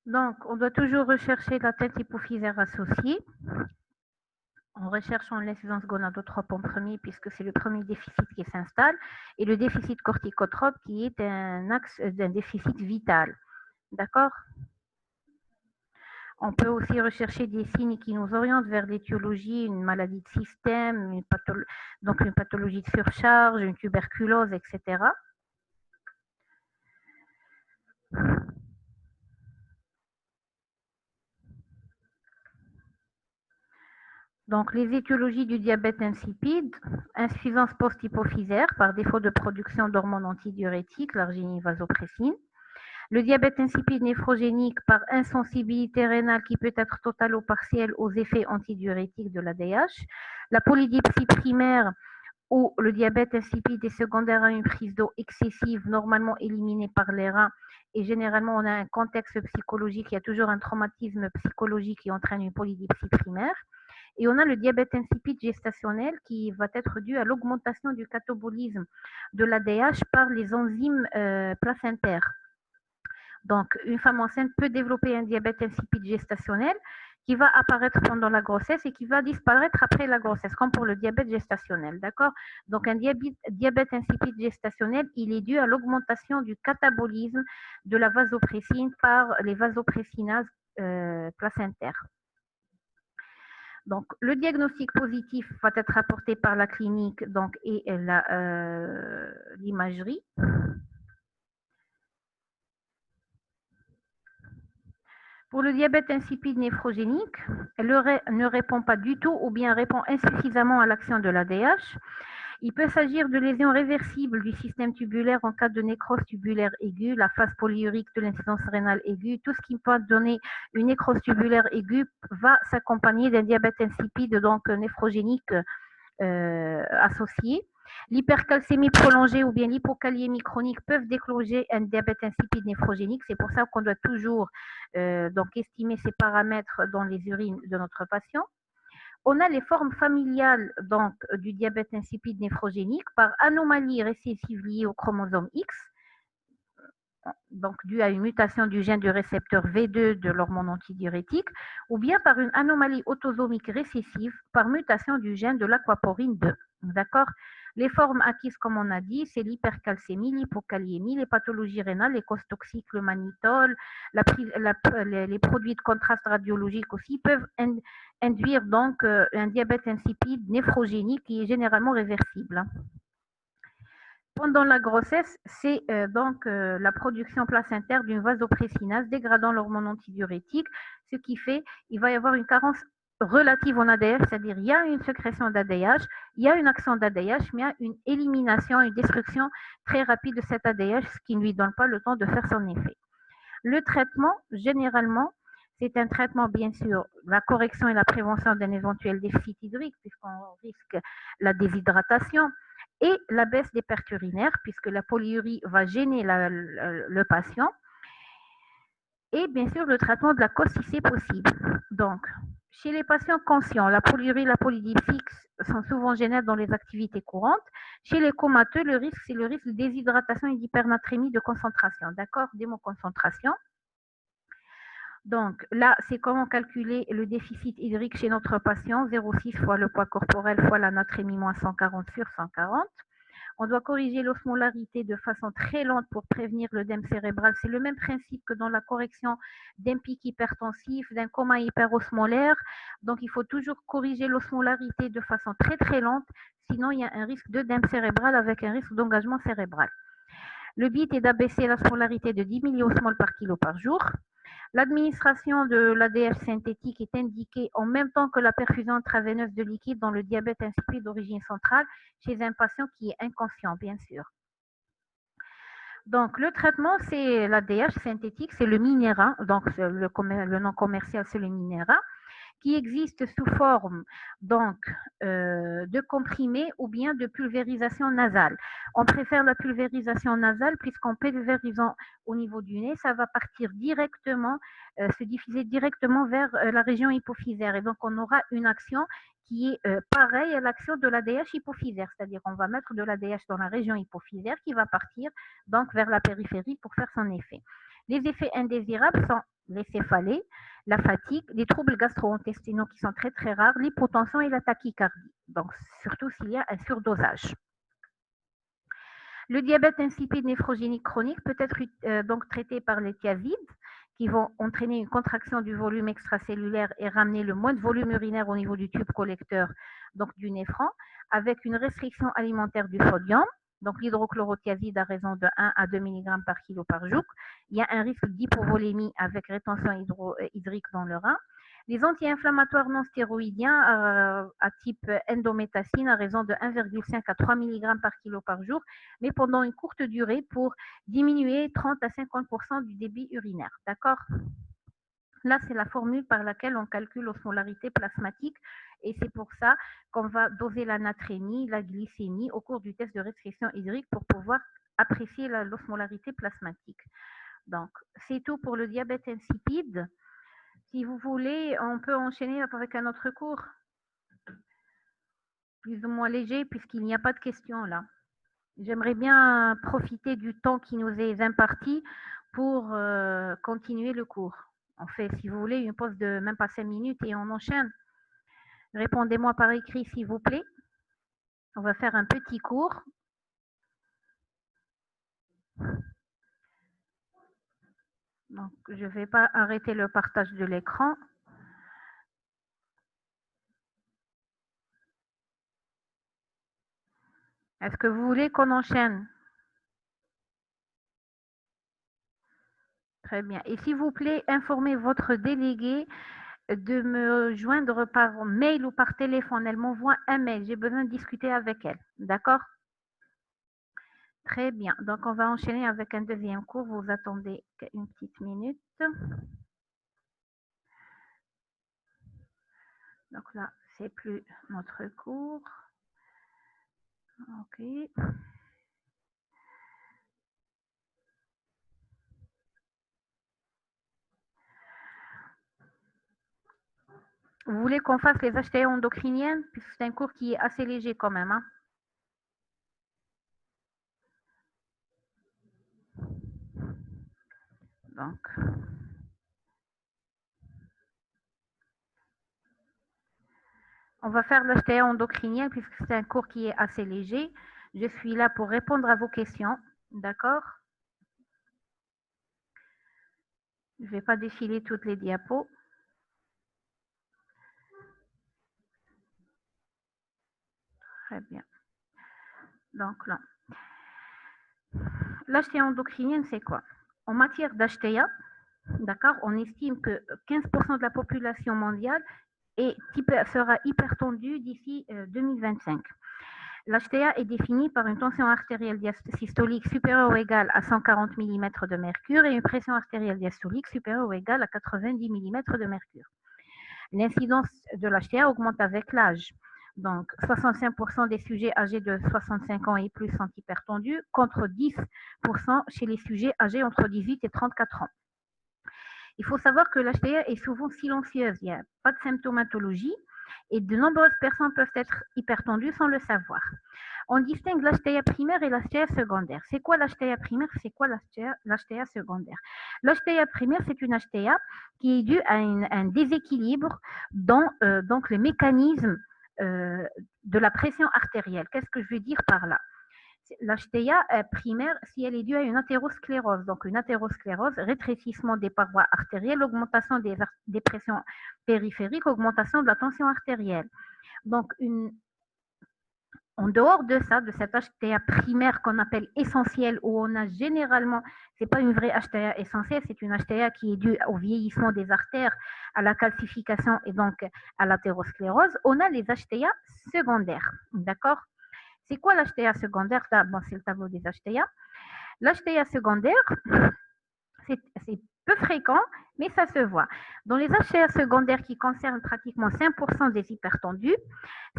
Donc, on doit toujours rechercher l'atteinte hypophysaire associée en recherchant l'insuffisance gonadotrope en premier, puisque c'est le premier déficit qui s'installe, et le déficit corticotrope qui est un axe d'un déficit vital. D'accord? On peut aussi rechercher des signes qui nous orientent vers l'étiologie, une maladie de système, donc une pathologie de surcharge, une tuberculose, etc. Donc, les étiologies du diabète insipide, insuffisance post-hypophysaire par défaut de production d'hormones antidiurétiques, l'arginine vasopressine. Le diabète insipide néphrogénique par insensibilité rénale qui peut être totale ou partielle aux effets antidiurétiques de l'ADH. La polydipsie primaire où le diabète insipide est secondaire à une prise d'eau excessive, normalement éliminée par les reins, et généralement on a un contexte psychologique, il y a toujours un traumatisme psychologique qui entraîne une polydipsie primaire. Et on a le diabète insipide gestationnel qui va être dû à l'augmentation du catabolisme de l'ADH par les enzymes placentaires. Donc, une femme enceinte peut développer un diabète insipide gestationnel qui va apparaître pendant la grossesse et qui va disparaître après la grossesse, comme pour le diabète gestationnel, d'accord? Donc, un diabète insipide gestationnel, il est dû à l'augmentation du catabolisme de la vasopressine par les vasopressinases placentaires. Donc, le diagnostic positif va être apporté par la clinique donc, et l'imagerie. Pour le diabète insipide néphrogénique, elle ne répond pas du tout ou bien répond insuffisamment à l'action de l'ADH. Il peut s'agir de lésions réversibles du système tubulaire en cas de nécrose tubulaire aiguë, la phase polyurique de l'insuffisance rénale aiguë. Tout ce qui peut donner une nécrose tubulaire aiguë va s'accompagner d'un diabète insipide, donc néphrogénique associé. L'hypercalcémie prolongée ou bien l'hypokaliémie chronique peuvent déclencher un diabète insipide néphrogénique. C'est pour ça qu'on doit toujours donc estimer ces paramètres dans les urines de notre patient. On a les formes familiales donc, du diabète insipide néphrogénique par anomalie récessive liée au chromosome X, donc due à une mutation du gène du récepteur V2 de l'hormone antidiurétique, ou bien par une anomalie autosomique récessive par mutation du gène de l'aquaporine 2. D'accord? Les formes acquises, comme on a dit, c'est l'hypercalcémie, l'hypokaliémie, les pathologies rénales, les causes toxiques, le mannitol, les produits de contraste radiologique aussi peuvent induire donc un diabète insipide néphrogénique qui est généralement réversible. Pendant la grossesse, c'est donc la production placentaire d'une vasopressinase dégradant l'hormone antidiurétique, ce qui fait qu'il va y avoir une carence relative en ADH, c'est-à-dire il y a une sécrétion d'ADH, il y a une action d'ADH, mais il y a une élimination, une destruction très rapide de cet ADH, ce qui ne lui donne pas le temps de faire son effet. Le traitement, généralement, c'est un traitement, bien sûr, la correction et la prévention d'un éventuel déficit hydrique, puisqu'on risque la déshydratation, et la baisse des pertes urinaires, puisque la polyurie va gêner le patient, et bien sûr le traitement de la cause si c'est possible. Donc, chez les patients conscients, la polyurie et la polydipsie sont souvent gênantes dans les activités courantes. Chez les comateux, le risque, c'est le risque de déshydratation et d'hypernatrémie de concentration. D'accord? D'hémoconcentration. Donc là, c'est comment calculer le déficit hydrique chez notre patient, 0,6 fois le poids corporel fois la natrémie moins 140 sur 140. On doit corriger l'osmolarité de façon très lente pour prévenir l'œdème cérébral. C'est le même principe que dans la correction d'un pic hypertensif, d'un coma hyperosmolaire. Donc, il faut toujours corriger l'osmolarité de façon très très lente, sinon il y a un risque d'œdème cérébral avec un risque d'engagement cérébral. Le but est d'abaisser l'osmolarité de 10 milliosmoles par kilo par jour. L'administration de l'ADH synthétique est indiquée en même temps que la perfusion intraveineuse de liquide dans le diabète insipide d'origine centrale chez un patient qui est inconscient, bien sûr. Donc, le traitement, c'est l'ADH synthétique, c'est le Minera, donc le nom commercial, c'est le Minera, qui existe sous forme donc de comprimé ou bien de pulvérisation nasale. On préfère la pulvérisation nasale puisqu'en pulvérisant au niveau du nez, ça va partir directement, se diffuser directement vers la région hypophysaire. Et donc, on aura une action qui est pareille à l'action de l'ADH hypophysaire, c'est-à-dire on va mettre de l'ADH dans la région hypophysaire qui va partir donc vers la périphérie pour faire son effet. Les effets indésirables sont les céphalées, la fatigue, les troubles gastro-intestinaux qui sont très très rares, l'hypotension et la tachycardie. Donc, surtout s'il y a un surdosage. Le diabète insipide néphrogénique chronique peut être donc traité par les thiazides qui vont entraîner une contraction du volume extracellulaire et ramener le moins de volume urinaire au niveau du tube collecteur, donc du néphron, avec une restriction alimentaire du sodium. Donc l'hydrochlorothiazide à raison de 1 à 2 mg par kilo par jour. Il y a un risque d'hypovolémie avec rétention hydrique dans le rein. Les anti-inflammatoires non stéroïdiens à type endométacine à raison de 1,5 à 3 mg par kilo par jour, mais pendant une courte durée pour diminuer 30 à 50% du débit urinaire. D'accord? Là, c'est la formule par laquelle on calcule l'osmolarité plasmatique et c'est pour ça qu'on va doser la natrémie, la glycémie au cours du test de restriction hydrique pour pouvoir apprécier l'osmolarité plasmatique. Donc, c'est tout pour le diabète insipide. Si vous voulez, on peut enchaîner avec un autre cours, plus ou moins léger, puisqu'il n'y a pas de questions là. J'aimerais bien profiter du temps qui nous est imparti pour continuer le cours. On fait, si vous voulez, une pause de même pas 5 minutes et on enchaîne. Répondez-moi par écrit, s'il vous plaît. On va faire un petit cours. Donc, je ne vais pas arrêter le partage de l'écran. Est-ce que vous voulez qu'on enchaîne? Très bien. Et s'il vous plaît, informez votre délégué de me joindre par mail ou par téléphone. Elle m'envoie un mail. J'ai besoin de discuter avec elle. D'accord? Très bien. Donc, on va enchaîner avec un deuxième cours. Vous attendez une petite minute. Donc là, c'est plus notre cours. OK. Vous voulez qu'on fasse les HTA endocriniennes? Puisque c'est un cours qui est assez léger quand même. Hein? Donc, on va faire l'HTA endocrinienne puisque c'est un cours qui est assez léger. Je suis là pour répondre à vos questions. D'accord? Je ne vais pas défiler toutes les diapos. Très bien. Donc là, l'HTA endocrinienne, c'est quoi? En matière d'HTA, d'accord, on estime que 15% de la population mondiale sera hypertendue d'ici 2025. L'HTA est définie par une tension artérielle systolique supérieure ou égale à 140 mm de mercure et une pression artérielle diastolique supérieure ou égale à 90 mm de mercure. L'incidence de l'HTA augmente avec l'âge. Donc, 65% des sujets âgés de 65 ans et plus sont hypertendus, contre 10% chez les sujets âgés entre 18 et 34 ans. Il faut savoir que l'HTA est souvent silencieuse, il n'y a pas de symptomatologie et de nombreuses personnes peuvent être hypertendues sans le savoir. On distingue l'HTA primaire et l'HTA secondaire. C'est quoi l'HTA primaire? C'est quoi l'HTA secondaire? L'HTA primaire, c'est une HTA qui est due à un déséquilibre dans donc les mécanismes de la pression artérielle. Qu'est-ce que je veux dire par là? L'HTA primaire, si elle est due à une athérosclérose, donc une athérosclérose, rétrécissement des parois artérielles, augmentation des pressions périphériques, augmentation de la tension artérielle. Donc, en dehors de ça, de cette HTA primaire qu'on appelle essentielle, où on a généralement, c'est pas une vraie HTA essentielle, c'est une HTA qui est due au vieillissement des artères, à la calcification et donc à l'athérosclérose, on a les HTA secondaires, d'accord? C'est quoi l'HTA secondaire? Bon, c'est le tableau des HTA. L'HTA secondaire, c'est peu fréquent, mais ça se voit. Dans les HTA secondaires qui concernent pratiquement 5% des hypertendus,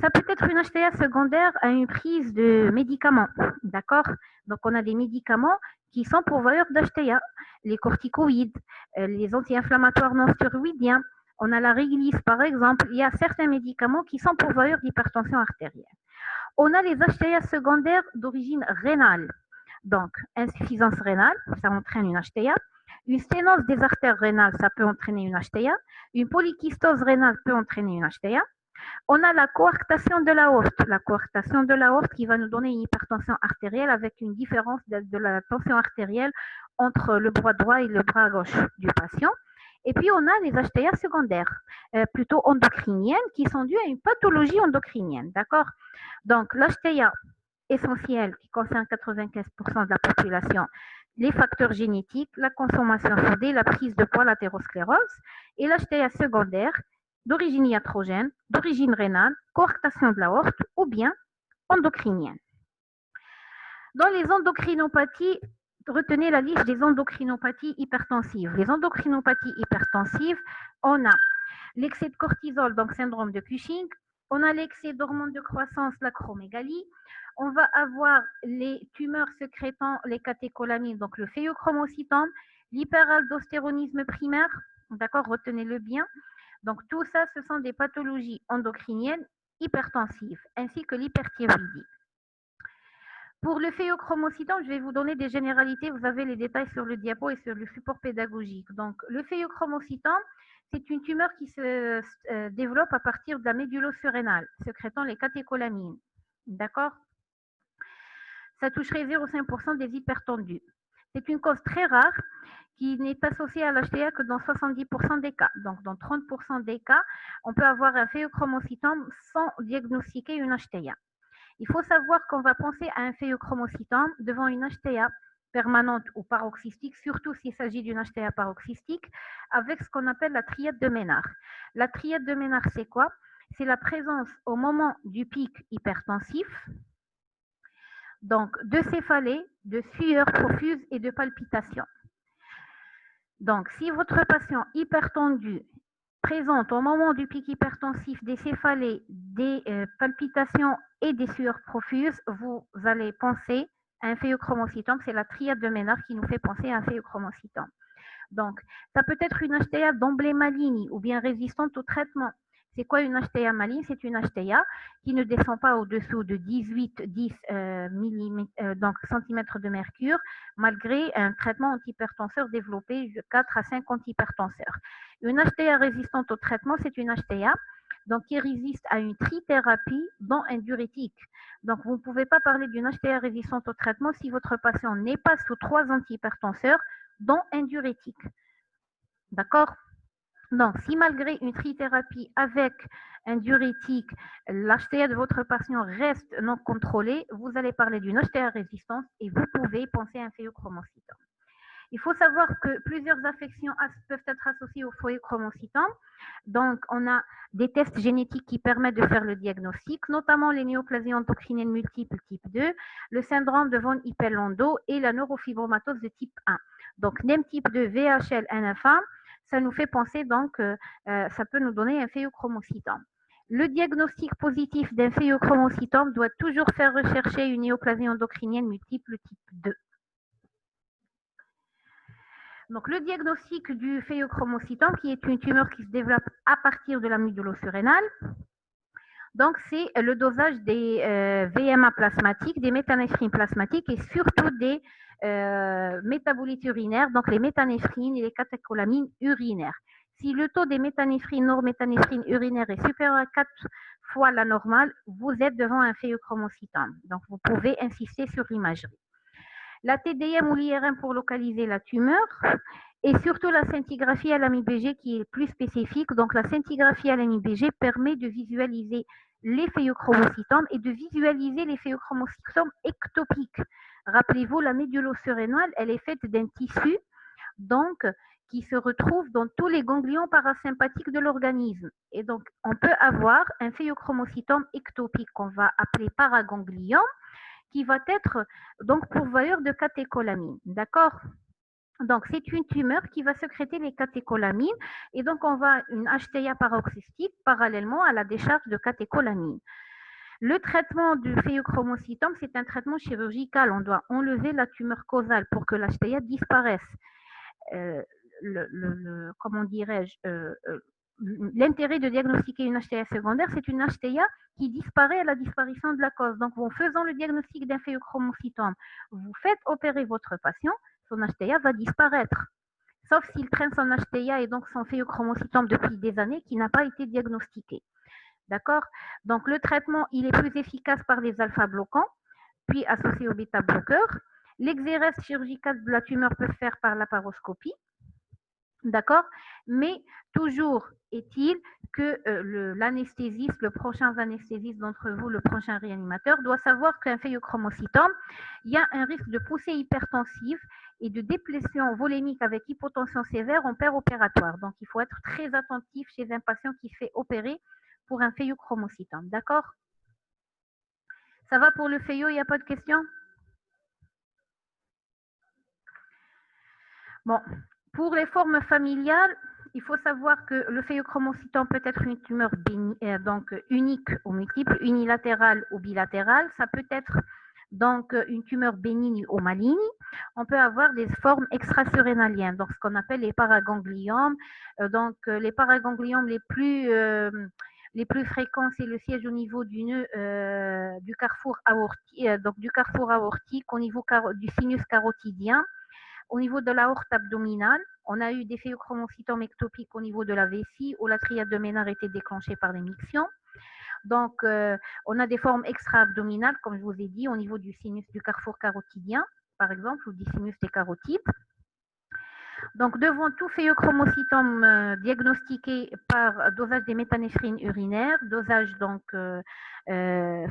ça peut être une HTA secondaire à une prise de médicaments, d'accord? Donc, on a des médicaments qui sont pourvoyeurs d'HTA, les corticoïdes, les anti-inflammatoires non stéroïdiens, on a la réglisse par exemple, il y a certains médicaments qui sont pourvoyeurs d'hypertension artérielle. On a les HTA secondaires d'origine rénale. Donc, insuffisance rénale, ça entraîne une HTA. Une sténose des artères rénales, ça peut entraîner une HTA. Une polykystose rénale peut entraîner une HTA. On a la coarctation de l'aorte. La coarctation de l'aorte qui va nous donner une hypertension artérielle avec une différence de la tension artérielle entre le bras droit et le bras gauche du patient. Et puis, on a les HTA secondaires, plutôt endocriniennes, qui sont dues à une pathologie endocrinienne. D'accord? Donc, l'HTA essentielle qui concerne 95% de la population, les facteurs génétiques, la consommation sodée, la prise de poids, l'athérosclérose, et l'HTA secondaire d'origine iatrogène, d'origine rénale, coarctation de l'aorte ou bien endocrinienne. Dans les endocrinopathies, retenez la liste des endocrinopathies hypertensives. Les endocrinopathies hypertensives, on a l'excès de cortisol, donc syndrome de Cushing, on a l'excès d'hormones de croissance, l'acromégalie, on va avoir les tumeurs sécrétant les catécholamines, donc le phéochromocytome, l'hyperaldostéronisme primaire, d'accord, retenez-le bien. Donc tout ça, ce sont des pathologies endocriniennes hypertensives, ainsi que l'hyperthyroïdie. Pour le phéochromocytome, je vais vous donner des généralités. Vous avez les détails sur le diapo et sur le support pédagogique. Donc, le phéochromocytome, c'est une tumeur qui se développe à partir de la médulo-surrénale, sécrétant les catécholamines. D'accord? Ça toucherait 0,5% des hypertendus. C'est une cause très rare qui n'est associée à l'HTA que dans 70% des cas. Donc, dans 30% des cas, on peut avoir un phéochromocytome sans diagnostiquer une HTA. Il faut savoir qu'on va penser à un phéochromocytome devant une HTA permanente ou paroxystique, surtout s'il s'agit d'une HTA paroxystique, avec ce qu'on appelle la triade de Ménard. La triade de Ménard, c'est quoi? C'est la présence au moment du pic hypertensif, donc de céphalée, de sueur profuse et de palpitations. Donc, si votre patient hypertendu présente au moment du pic hypertensif des céphalées, des palpitations et des sueurs profuses, vous allez penser à un phéochromocytome. C'est la triade de Ménard qui nous fait penser à un phéochromocytome. Donc, ça peut être une HTA d'emblée maligne ou bien résistante au traitement. C'est quoi une HTA maligne? C'est une HTA qui ne descend pas au-dessous de 18-10 centimètres de mercure, malgré un traitement antihypertenseur développé de 4 à 5 antihypertenseurs. Une HTA résistante au traitement, c'est une HTA donc, qui résiste à une trithérapie, dont un diurétique. Donc, vous ne pouvez pas parler d'une HTA résistante au traitement si votre patient n'est pas sous 3 antihypertenseurs, dont un diurétique. D'accord? Donc, si malgré une trithérapie avec un diurétique, l'HTA de votre patient reste non contrôlée, vous allez parler d'une HTA résistance et vous pouvez penser à un phéochromocytome. Il faut savoir que plusieurs affections peuvent être associées au phéochromocytome. Donc, on a des tests génétiques qui permettent de faire le diagnostic, notamment les néoplasies endocriniennes multiples type 2, le syndrome de von Hippel-Lindau et la neurofibromatose de type 1. Donc, NEM type 2, VHL, NF1, ça nous fait penser donc ça peut nous donner un phéochromocytome. Le diagnostic positif d'un phéochromocytome doit toujours faire rechercher une néoplasie endocrinienne multiple type 2. Donc, le diagnostic du phéochromocytome, qui est une tumeur qui se développe à partir de la médulo-surrénale, donc c'est le dosage des VMA plasmatiques, des méthanéphrines plasmatiques et surtout des métabolites urinaires, donc les méthanéphrines et les catécholamines urinaires. Si le taux des méthanéphrines, norméthanéphrines urinaires est supérieur à 4 fois la normale, vous êtes devant un phéochromocytome. Donc, vous pouvez insister sur l'imagerie. La TDM ou l'IRM pour localiser la tumeur et surtout la scintigraphie à l'AMI-BG qui est plus spécifique. Donc, la scintigraphie à l'AMI-BG permet de visualiser les phéochromocytomes et de visualiser les phéochromocytomes ectopiques. Rappelez-vous, la médulo-surrénale, elle est faite d'un tissu donc qui se retrouve dans tous les ganglions parasympathiques de l'organisme. Et donc, on peut avoir un phéochromocytome ectopique qu'on va appeler paraganglion, qui va être donc pourvoyeur de catécholamines. D'accord? Donc, c'est une tumeur qui va sécréter les catécholamines et donc on va une HTA paroxystique parallèlement à la décharge de catécholamines. Le traitement du phéochromocytome, c'est un traitement chirurgical. On doit enlever la tumeur causale pour que l'HTA disparaisse. Comment dirais-je l'intérêt de diagnostiquer une HTA secondaire, c'est une HTA qui disparaît à la disparition de la cause. Donc, en faisant le diagnostic d'un phéochromocytome, vous faites opérer votre patient, son HTA va disparaître. sauf s'il traîne son HTA et donc son phéochromocytome depuis des années qui n'a pas été diagnostiqué. D'accord? Donc, le traitement, il est plus efficace par les alpha-bloquants, puis associé au bêta-bloqueur. L'exérèse chirurgicale de la tumeur peut se faire par laparoscopie. D'accord? Mais toujours est-il que l'anesthésiste, le prochain anesthésiste d'entre vous, le prochain réanimateur, doit savoir qu'un phéochromocytome, il y a un risque de poussée hypertensive et de déplétion volémique avec hypotension sévère en péropératoire. Donc, il faut être très attentif chez un patient qui se fait opérer pour un phéochromocytome. D'accord? Ça va pour le phéo, il n'y a pas de question? Bon, pour les formes familiales, il faut savoir que le phéochromocytome peut être une tumeur donc unique ou multiple, unilatérale ou bilatérale. Ça peut être donc une tumeur bénigne ou maligne. On peut avoir des formes extrasurrénaliennes, donc ce qu'on appelle les paragangliomes. Les paragangliomes les plus fréquents, c'est le siège au niveau du nœud du carrefour aortique, au niveau du sinus carotidien. Au niveau de l'aorte abdominale, on a eu des phéochromocytomes ectopiques au niveau de la vessie où la triade de Ménard était déclenchée par l'émission. Donc, on a des formes extra-abdominales, comme je vous ai dit, au niveau du sinus du carrefour carotidien, par exemple, ou du sinus des carotides. Donc, devant tout phéochromocytome diagnostiqué par dosage des méthanéphrines urinaires, dosage donc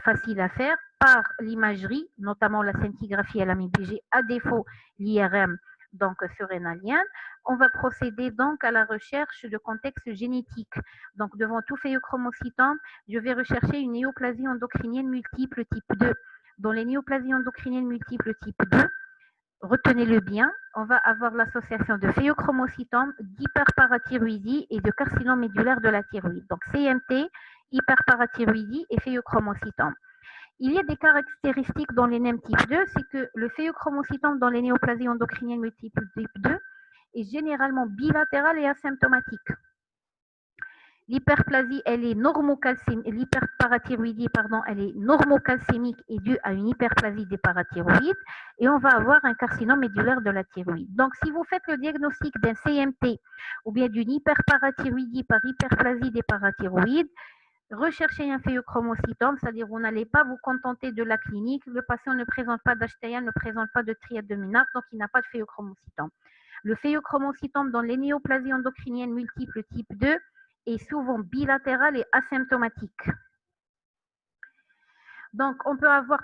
facile à faire, par l'imagerie, notamment la scintigraphie et la MIBG, à défaut l'IRM, donc surrénalien, on va procéder donc à la recherche de contexte génétique. Donc, devant tout phéochromocytome, je vais rechercher une néoplasie endocrinienne multiple type 2. Dans les néoplasies endocriniennes multiples type 2, retenez-le bien, on va avoir l'association de phéochromocytome, d'hyperparathyroïdie et de carcinome médulaire de la thyroïde. Donc CMT, hyperparathyroïdie et phéochromocytome. Il y a des caractéristiques dans les NEM type 2, c'est que le phéochromocytome dans les néoplasies endocriniennes multiples type 2 est généralement bilatéral et asymptomatique. L'hyperplasie, elle est l'hyperparathyroïdie, elle est normocalcémique et due à une hyperplasie des parathyroïdes et on va avoir un carcinome médulaire de la thyroïde. Donc, si vous faites le diagnostic d'un CMT ou bien d'une hyperparathyroïdie par hyperplasie des parathyroïdes, recherchez un phéochromocytome, c'est-à-dire vous n'allez pas vous contenter de la clinique, le patient ne présente pas d'HTA, ne présente pas de triade de Ménard, donc il n'a pas de phéochromocytome. Le phéochromocytome dans les néoplasies endocriniennes multiples type 2 est souvent bilatéral et asymptomatique. Donc, on peut avoir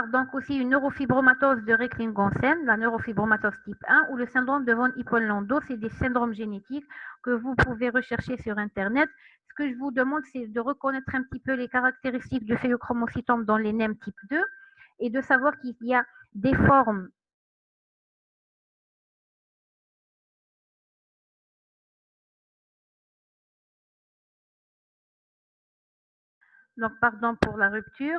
donc aussi une neurofibromatose de Reckling-Gonsen, la neurofibromatose type 1, ou le syndrome de von Hippel-Lindau. C'est des syndromes génétiques que vous pouvez rechercher sur Internet. Ce que je vous demande, c'est de reconnaître un petit peu les caractéristiques du phéochromocytome dans les NEM type 2 et de savoir qu'il y a des formes donc pardon pour la rupture.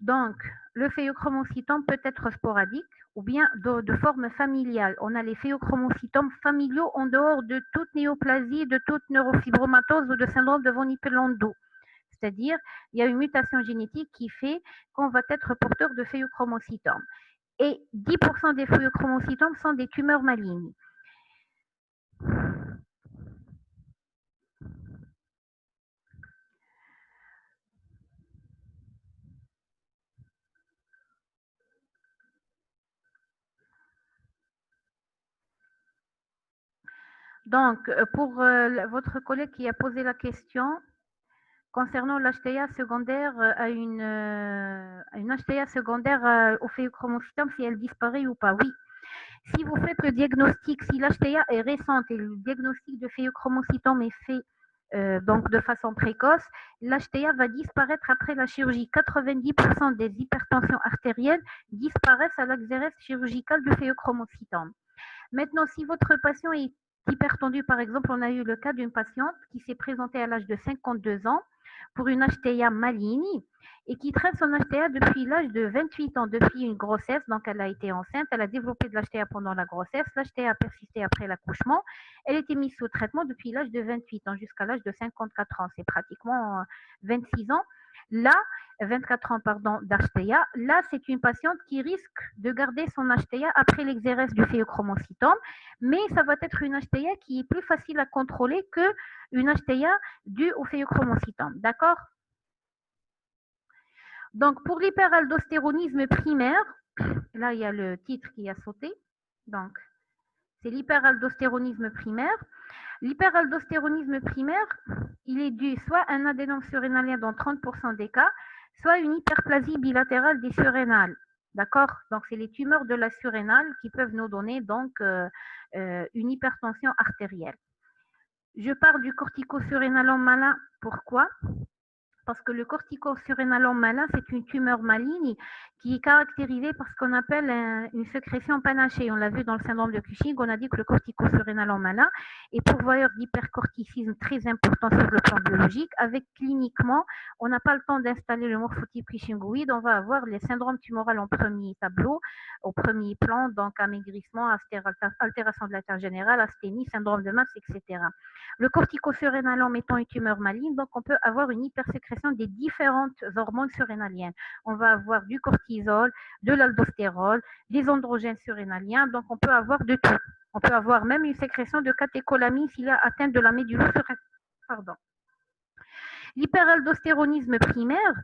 Donc, le phéochromocytome peut être sporadique ou bien de forme familiale. On a les phéochromocytomes familiaux en dehors de toute néoplasie, de toute neurofibromatose ou de syndrome de von Hippel-Lindau. C'est-à-dire, il y a une mutation génétique qui fait qu'on va être porteur de phéochromocytomes. Et 10% des phéochromocytomes sont des tumeurs malignes. Donc, pour votre collègue qui a posé la question, concernant l'HTA secondaire à une HTA secondaire au phéochromocytome, si elle disparaît ou pas. Oui. Si vous faites le diagnostic, si l'HTA est récente et le diagnostic de phéochromocytome est fait donc de façon précoce, l'HTA va disparaître après la chirurgie. 90% des hypertensions artérielles disparaissent à l'exérèse chirurgicale du phéochromocytome. Maintenant, si votre patient est hypertendu, par exemple, on a eu le cas d'une patiente qui s'est présentée à l'âge de 52 ans pour une HTA maligne et qui traite son HTA depuis l'âge de 28 ans, depuis une grossesse. Donc, elle a été enceinte, elle a développé de l'HTA pendant la grossesse, l'HTA a persisté après l'accouchement. Elle était mise sous traitement depuis l'âge de 28 ans jusqu'à l'âge de 54 ans. C'est pratiquement 26 ans. Là, 24 ans pardon, d'HTA, là, c'est une patiente qui risque de garder son HTA après l'exérèse du phéochromocytome, mais ça va être une HTA qui est plus facile à contrôler qu'une HTA due au phéochromocytome. D'accord? Donc, pour l'hyperaldostéronisme primaire, là, il y a le titre qui a sauté. Donc, c'est l'hyperaldostéronisme primaire. L'hyperaldostéronisme primaire, il est dû soit à un adénome surrénalien dans 30% des cas, soit une hyperplasie bilatérale des surrénales. D'accord? Donc, c'est les tumeurs de la surrénale qui peuvent nous donner donc une hypertension artérielle. Je parle du corticosurrénalome malin. Pourquoi? Parce que le corticosurrénalome malin, c'est une tumeur maligne qui est caractérisée par ce qu'on appelle une sécrétion panachée. On l'a vu dans le syndrome de Cushing, on a dit que le corticosurrénalome malin est pourvoyeur d'hypercorticisme très important sur le plan biologique. Avec cliniquement, on n'a pas le temps d'installer le morphotype Cushingoïde, on va avoir les syndromes tumoraux en premier tableau, au premier plan, donc amaigrissement, altération de l'état général, asthénie, syndrome de Max, etc. Le corticosurrénalome étant une tumeur maligne, donc on peut avoir une hypersécrétion des différentes hormones surrénaliennes. On va avoir du cortisol, de l'aldostérol, des androgènes surrénaliens, donc on peut avoir de tout. On peut avoir même une sécrétion de catécholamine s'il a atteint de la médullo Pardon. L'hyperaldostéronisme primaire,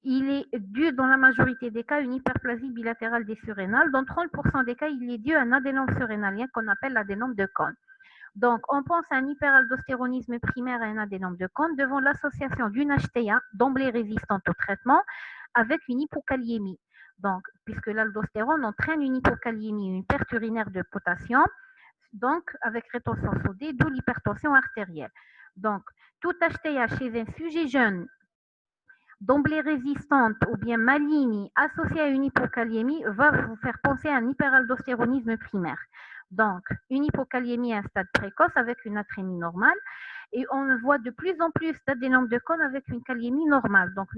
il est dû dans la majorité des cas à une hyperplasie bilatérale des surrénales. Dans 30% des cas, il est dû à un adénome surrénalien qu'on appelle l'adénome de Kohn. Donc, on pense à un hyperaldostéronisme primaire et un adénome de Kohn devant l'association d'une HTA d'emblée résistante au traitement avec une hypokaliémie. Donc, puisque l'aldostérone entraîne une hypokaliémie, une perte urinaire de potassium, donc avec rétention sodée, d'où l'hypertension artérielle. Donc, toute HTA chez un sujet jeune d'emblée résistante ou bien maligne associée à une hypokaliémie va vous faire penser à un hyperaldostéronisme primaire. Donc, une hypokaliémie à un stade précoce avec une atrémie normale et on voit de plus en plus d'adénome de Kohn avec une kaliémie normale. Donc,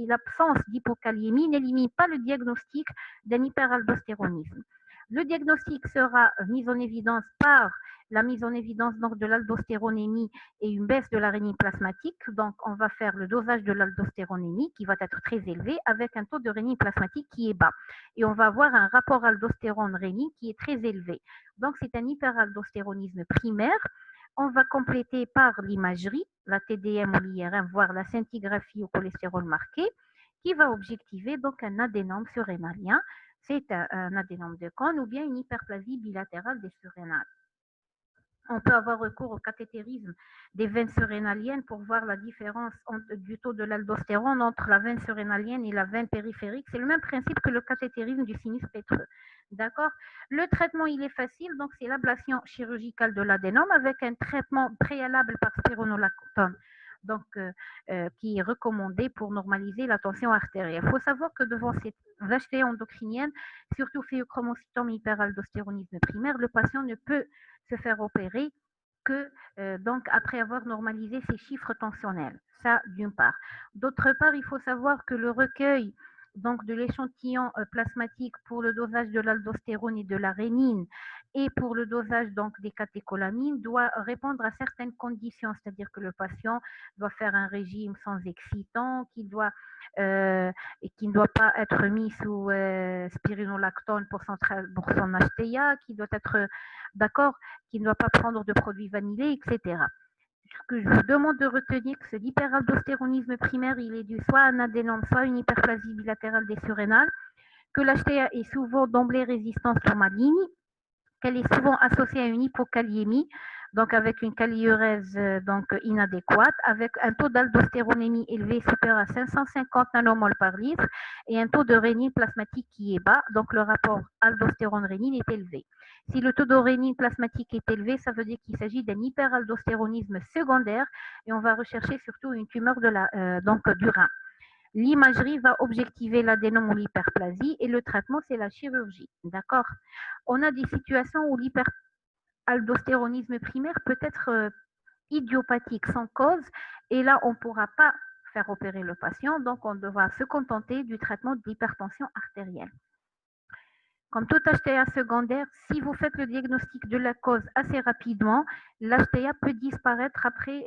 l'absence d'hypokaliémie n'élimine pas le diagnostic d'un hyperaldostéronisme. Le diagnostic sera mis en évidence par la mise en évidence donc, de l'aldostéronémie et une baisse de la rénine plasmatique. Donc, on va faire le dosage de l'aldostéronémie qui va être très élevé avec un taux de rénine plasmatique qui est bas. Et on va avoir un rapport aldostérone-rénine qui est très élevé. Donc, c'est un hyperaldostéronisme primaire. On va compléter par l'imagerie, la TDM ou l'IRM, voire la scintigraphie au cholestérol marqué, qui va objectiver donc un adénome surrénalien. C'est un adénome de Kohn ou bien une hyperplasie bilatérale des surrénales. On peut avoir recours au cathétérisme des veines surrénaliennes pour voir la différence du taux de l'aldostérone entre la veine surrénalienne et la veine périphérique. C'est le même principe que le cathétérisme du sinus pétreux. D'accord? Le traitement, il est facile, donc c'est l'ablation chirurgicale de l'adénome avec un traitement préalable par spironolactone. Donc, qui est recommandé pour normaliser la tension artérielle. Il faut savoir que devant cette HTA endocrinienne, surtout phéochromocytome hyperaldostéronisme primaire, le patient ne peut se faire opérer que donc après avoir normalisé ses chiffres tensionnels. Ça, d'une part. D'autre part, il faut savoir que le recueil donc de l'échantillon plasmatique pour le dosage de l'aldostérone et de la rénine et pour le dosage donc des catécholamines doit répondre à certaines conditions, c'est-à-dire que le patient doit faire un régime sans excitant, qui ne doit pas être mis sous spironolactone pour son HTA, qui doit être d'accord, qui ne doit pas prendre de produits vanillés, etc. Ce que je vous demande de retenir, que l'hyperaldostéronisme primaire, il est dû soit à un adénome, soit à une hyperplasie bilatérale des surrénales, que l'HTA est souvent d'emblée résistante aux maligne, qu'elle est souvent associée à une hypokaliémie, donc avec une kaliurèse donc inadéquate, avec un taux d'aldostéronémie élevé supérieur à 550 nanomoles par litre et un taux de rénine plasmatique qui est bas, donc le rapport aldostérone-rénine est élevé. Si le taux de rénine plasmatique est élevé, ça veut dire qu'il s'agit d'un hyperaldostéronisme secondaire et on va rechercher surtout une tumeur donc du rein. L'imagerie va objectiver l'adénome ou l'hyperplasie et le traitement, c'est la chirurgie. D'accord? On a des situations où l'hyperaldostéronisme primaire peut être idiopathique sans cause et là, on ne pourra pas faire opérer le patient, donc on devra se contenter du traitement de l'hypertension artérielle. Comme tout HTA secondaire, si vous faites le diagnostic de la cause assez rapidement, l'HTA peut disparaître après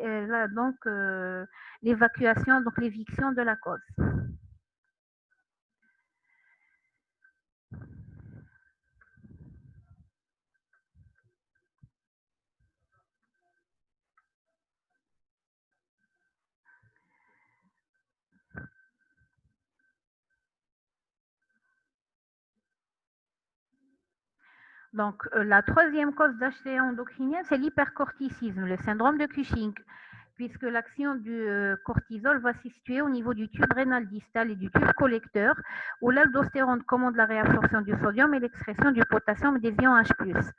l'évacuation, donc l'éviction de la cause. Donc, la troisième cause d'HTA endocrinienne, c'est l'hypercorticisme, le syndrome de Cushing, puisque l'action du cortisol va se situer au niveau du tube rénal distal et du tube collecteur, où l'aldostérone commande la réabsorption du sodium et l'expression du potassium et des ions H+.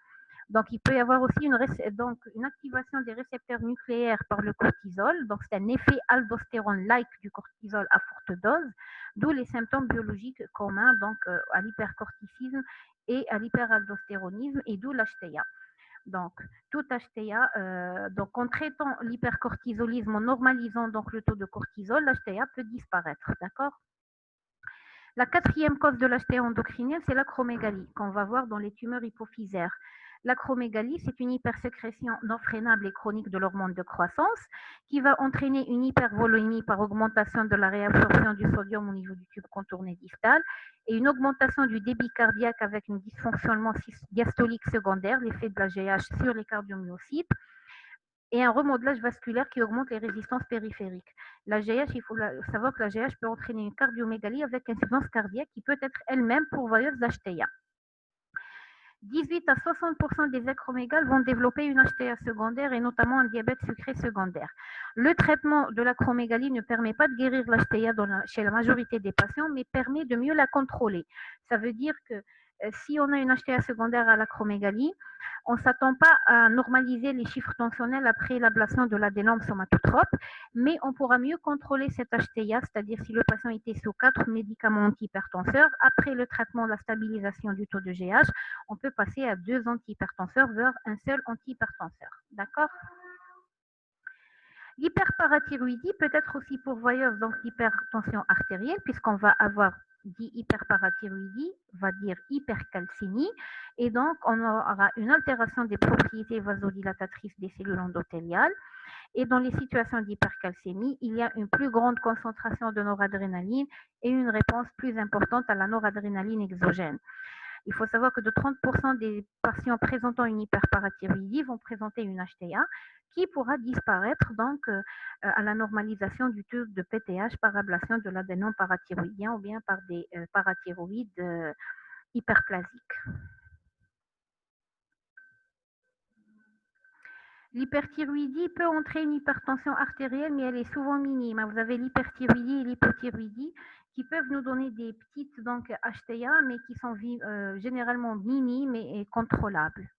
Donc, il peut y avoir aussi une activation des récepteurs nucléaires par le cortisol. Donc, c'est un effet aldostérone-like du cortisol à forte dose, d'où les symptômes biologiques communs à l'hypercorticisme et à l'hyperaldostéronisme, et d'où l'HTA. Donc, tout HTA, en traitant l'hypercortisolisme, en normalisant donc le taux de cortisol, l'HTA peut disparaître, d'accord? La quatrième cause de l'HTA endocrinienne, c'est l'acromégalie, qu'on va voir dans les tumeurs hypophysaires. L'acromégalie, c'est une hypersécrétion non freinable et chronique de l'hormone de croissance qui va entraîner une hypervolémie par augmentation de la réabsorption du sodium au niveau du tube contourné distal et une augmentation du débit cardiaque avec un dysfonctionnement diastolique secondaire, l'effet de la GH sur les cardiomyocytes, et un remodelage vasculaire qui augmente les résistances périphériques. La GH, il faut savoir que la GH peut entraîner une cardiomégalie avec insuffisance cardiaque qui peut être elle-même pourvoyeuse d'HTA. 18 à 60% des acromégales vont développer une HTA secondaire et notamment un diabète sucré secondaire. Le traitement de l'acromégalie ne permet pas de guérir l'HTA chez la majorité des patients, mais permet de mieux la contrôler. Ça veut dire que si on a une HTA secondaire à l'acromégalie, on ne s'attend pas à normaliser les chiffres tensionnels après l'ablation de l'adénome somatotrope, mais on pourra mieux contrôler cette HTA, c'est-à-dire si le patient était sous 4 médicaments antihypertenseurs, après le traitement de la stabilisation du taux de GH, on peut passer à 2 antihypertenseurs vers un seul antihypertenseur. D'accord? L'hyperparathyroïdie peut être aussi pourvoyeuse d'hypertension artérielle, puisqu'on va avoir dit hyperparathyroïdie, va dire hypercalcémie, et donc on aura une altération des propriétés vasodilatatrices des cellules endothéliales. Et dans les situations d'hypercalcémie, il y a une plus grande concentration de noradrénaline et une réponse plus importante à la noradrénaline exogène. Il faut savoir que de 30% des patients présentant une hyperparathyroïdie vont présenter une HTA qui pourra disparaître à la normalisation du tube de PTH par ablation de l'adénome parathyroïdien ou bien par des parathyroïdes hyperplasiques. L'hyperthyroïdie peut entraîner une hypertension artérielle, mais elle est souvent minime. Vous avez l'hyperthyroïdie et l'hypothyroïdie qui peuvent nous donner des petites HTA, mais qui sont généralement minimes et contrôlables.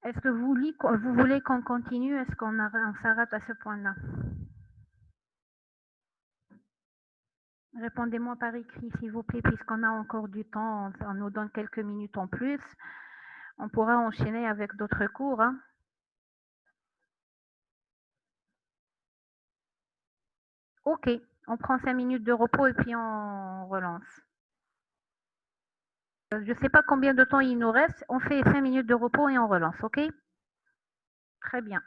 Est-ce que vous voulez qu'on continue? Est-ce qu'on s'arrête à ce point-là? Répondez-moi par écrit, s'il vous plaît, puisqu'on a encore du temps. On nous donne quelques minutes en plus. On pourra enchaîner avec d'autres cours. Hein. Ok, on prend 5 minutes de repos et puis on relance. Je ne sais pas combien de temps il nous reste. On fait 5 minutes de repos et on relance, ok? Très bien.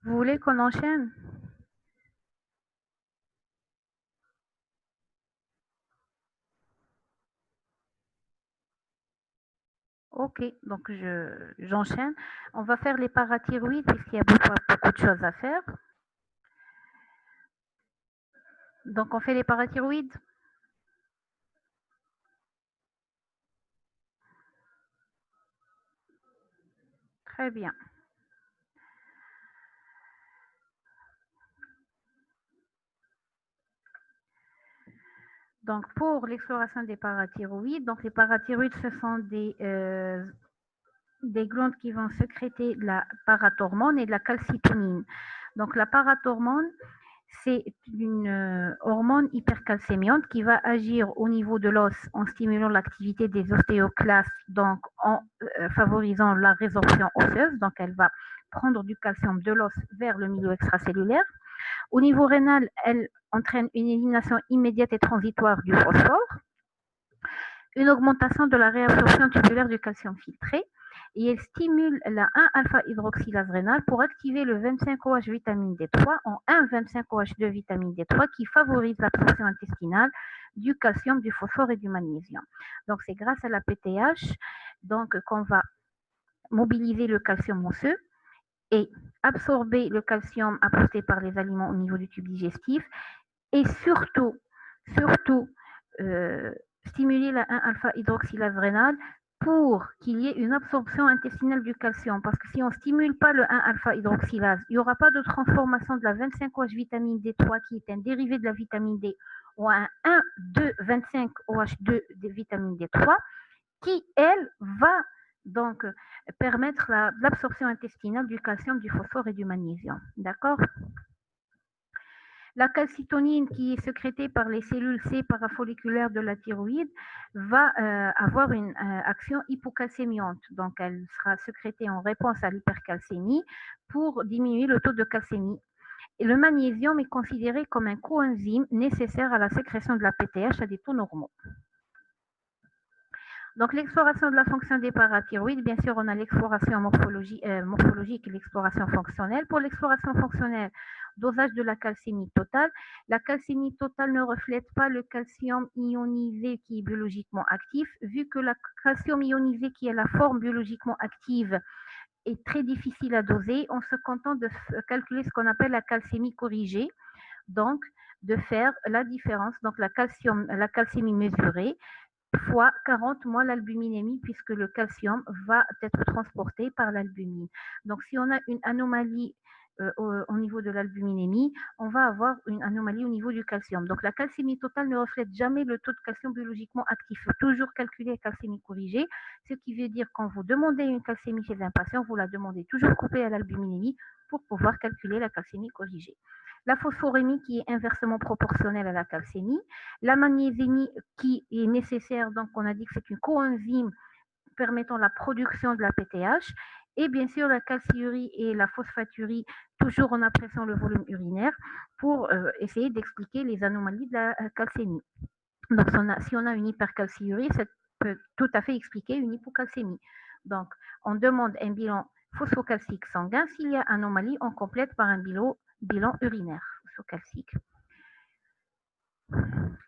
Vous voulez qu'on enchaîne? Ok, donc j'enchaîne. On va faire les parathyroïdes puisqu'il y a beaucoup de choses à faire. Donc on fait les parathyroïdes. Très bien. Donc pour l'exploration des parathyroïdes, donc les parathyroïdes, ce sont des glandes qui vont sécréter de la parathormone et de la calcitonine. Donc la parathormone, c'est une hormone hypercalcémiante qui va agir au niveau de l'os en stimulant l'activité des ostéoclastes, donc en favorisant la résorption osseuse. Donc elle va prendre du calcium de l'os vers le milieu extracellulaire. Au niveau rénal, elle entraîne une élimination immédiate et transitoire du phosphore, une augmentation de la réabsorption tubulaire du calcium filtré, et elle stimule la 1-alpha-hydroxylase rénale pour activer le 25-OH vitamine D3 en 1,25-OH2 vitamine D3 qui favorise l'absorption intestinale du calcium, du phosphore et du magnésium. Donc c'est grâce à la PTH donc, qu'on va mobiliser le calcium osseux et absorber le calcium apporté par les aliments au niveau du tube digestif et surtout stimuler la 1-alpha-hydroxylase rénale pour qu'il y ait une absorption intestinale du calcium. Parce que si on ne stimule pas le 1-alpha-hydroxylase, il n'y aura pas de transformation de la 25-OH vitamine D3 qui est un dérivé de la vitamine D ou un 1,2,25-OH2 de vitamine D3 qui, elle, va donc permettre l'absorption intestinale du calcium, du phosphore et du magnésium. D'accord? La calcitonine qui est sécrétée par les cellules C parafolliculaires de la thyroïde va avoir une action hypocalcémiante. Donc, elle sera sécrétée en réponse à l'hypercalcémie pour diminuer le taux de calcémie. Et le magnésium est considéré comme un coenzyme nécessaire à la sécrétion de la PTH à des taux normaux. Donc, l'exploration de la fonction des parathyroïdes, bien sûr, on a l'exploration morphologique et l'exploration fonctionnelle. Pour l'exploration fonctionnelle, dosage de la calcémie totale. La calcémie totale ne reflète pas le calcium ionisé qui est biologiquement actif, vu que la calcium ionisé qui est la forme biologiquement active est très difficile à doser. On se contente de calculer ce qu'on appelle la calcémie corrigée, donc de faire la différence, donc la calcémie mesurée, fois 40 moins l'albuminémie, puisque le calcium va être transporté par l'albumine. Donc, si on a une anomalie au niveau de l'albuminémie, on va avoir une anomalie au niveau du calcium. Donc, la calcémie totale ne reflète jamais le taux de calcium biologiquement actif. Il faut toujours calculer la calcémie corrigée, ce qui veut dire quand vous demandez une calcémie chez un patient, vous la demandez toujours coupée à l'albuminémie pour pouvoir calculer la calcémie corrigée. La phosphorémie qui est inversement proportionnelle à la calcémie, la magnésémie qui est nécessaire, donc on a dit que c'est une coenzyme permettant la production de la PTH, et bien sûr la calciurie et la phosphaturie, toujours en appréciant le volume urinaire, pour essayer d'expliquer les anomalies de la calcémie. Donc si on a une hypercalciurie, ça peut tout à fait expliquer une hypocalcémie. Donc on demande un bilan phosphocalcique sanguin. S'il y a anomalie, on complète par un bilan urinaire phosphocalcique.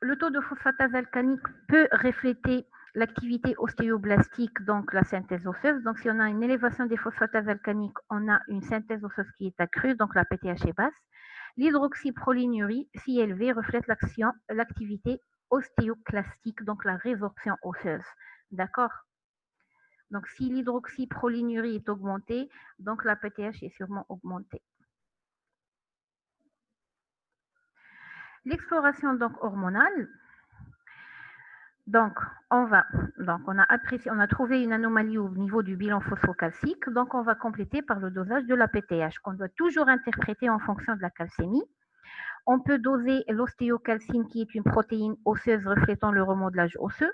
Le taux de phosphatase alcanique peut refléter l'activité ostéoblastique, donc la synthèse osseuse. Donc, si on a une élévation des phosphatases alcaniques, on a une synthèse osseuse qui est accrue, donc la PTH est basse. L'hydroxyprolinurie, si élevée, reflète l'activité ostéoclastique, donc la résorption osseuse. D'accord? Donc, si l'hydroxyprolinurie est augmentée, donc la PTH est sûrement augmentée. L'exploration donc hormonale. Donc, on a trouvé une anomalie au niveau du bilan phosphocalcique, donc on va compléter par le dosage de la PTH, qu'on doit toujours interpréter en fonction de la calcémie. On peut doser l'ostéocalcine, qui est une protéine osseuse reflétant le remodelage osseux.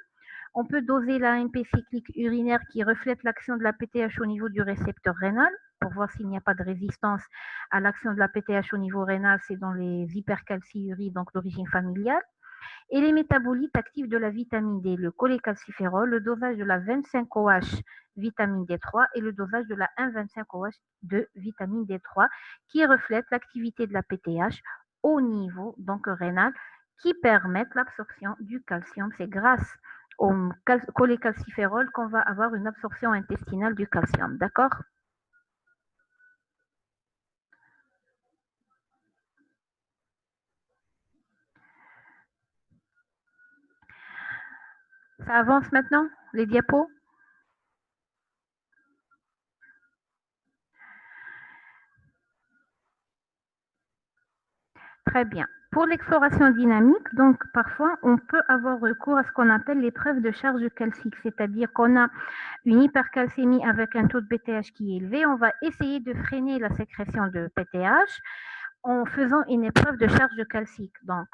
On peut doser la AMP cyclique urinaire qui reflète l'action de la PTH au niveau du récepteur rénal, pour voir s'il n'y a pas de résistance à l'action de la PTH au niveau rénal, c'est dans les hypercalciuries, donc d'origine familiale. Et les métabolites actifs de la vitamine D, le cholécalciférol, le dosage de la 25-OH vitamine D3 et le dosage de la 1,25-OH de vitamine D3 qui reflètent l'activité de la PTH au niveau donc rénal qui permettent l'absorption du calcium. C'est grâce au cholécalciférol qu'on va avoir une absorption intestinale du calcium. D'accord? Ça avance maintenant, les diapos? Très bien. Pour l'exploration dynamique, donc parfois on peut avoir recours à ce qu'on appelle l'épreuve de charge calcique, c'est-à-dire qu'on a une hypercalcémie avec un taux de PTH qui est élevé, on va essayer de freiner la sécrétion de PTH en faisant une épreuve de charge calcique. Donc,